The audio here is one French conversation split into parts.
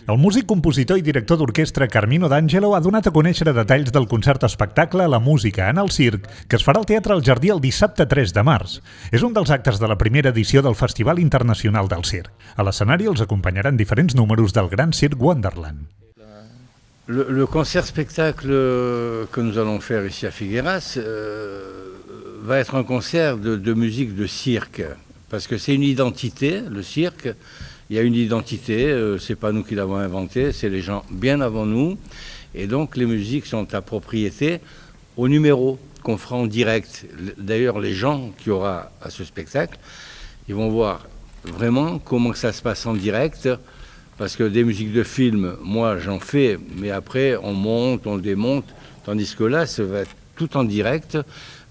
El músic, compositor i director d'orquestra Carmino D'Angelo ha donat a conèixer detalls del concert-espectacle La música en el circ, que es farà al Teatre El Jardí el dissabte 3 de març. És un dels actes de la primera edició del Festival Internacional del Circ. A l'escenari els acompanyaran diferents números del Gran Circ Wonderland. Le concert-spectacle que nous allons faire ici à Figueras va être un concert de musique de cirque, parce que c'est une identité, le cirque. Il y a une identité, c'est pas nous qui l'avons inventé, c'est les gens bien avant nous. Et donc les musiques sont à propriété au numéro qu'on fera en direct. D'ailleurs, les gens qui auront à ce spectacle, ils vont voir vraiment comment ça se passe en direct. Parce que des musiques de film, moi j'en fais, mais après on monte, on démonte, tandis que là ça va être tout en direct.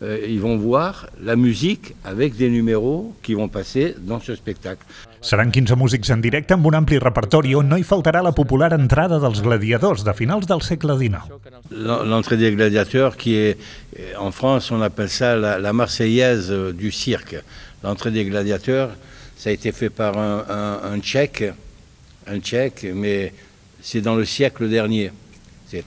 Ils vont voir la musique avec des numéros qui vont passer dans ce spectacle. Seran 15 músics en directe amb un ampli repertori on no hi faltarà la popular entrada dels gladiadors de finals del segle XIX. L'entrée des gladiateurs qui est, en France on appelle ça la Marseillaise du cirque. L'entrée des gladiateurs, ça a été fait par un Tchèque. Un Tchèque, mais c'est dans le siècle dernier. C'est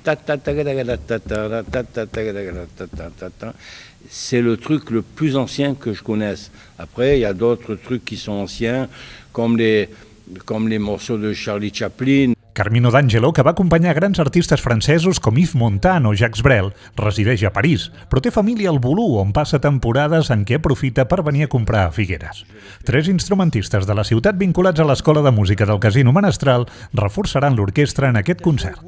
le truc le plus ancien que je connaisse. Après, il y a d'autres trucs qui sont anciens, comme les morceaux de Charlie Chaplin. Carmino D'Angelo, que va acompanyar grans artistes francesos com Yves Montand o Jacques Brel, resideix a París, però té família al Bolú, on passa temporades en què aprofita per venir a comprar a Figueres. 3 instrumentistes de la ciutat vinculats a l'Escola de Música del Casino Menestral reforçaran l'orquestra en aquest concert.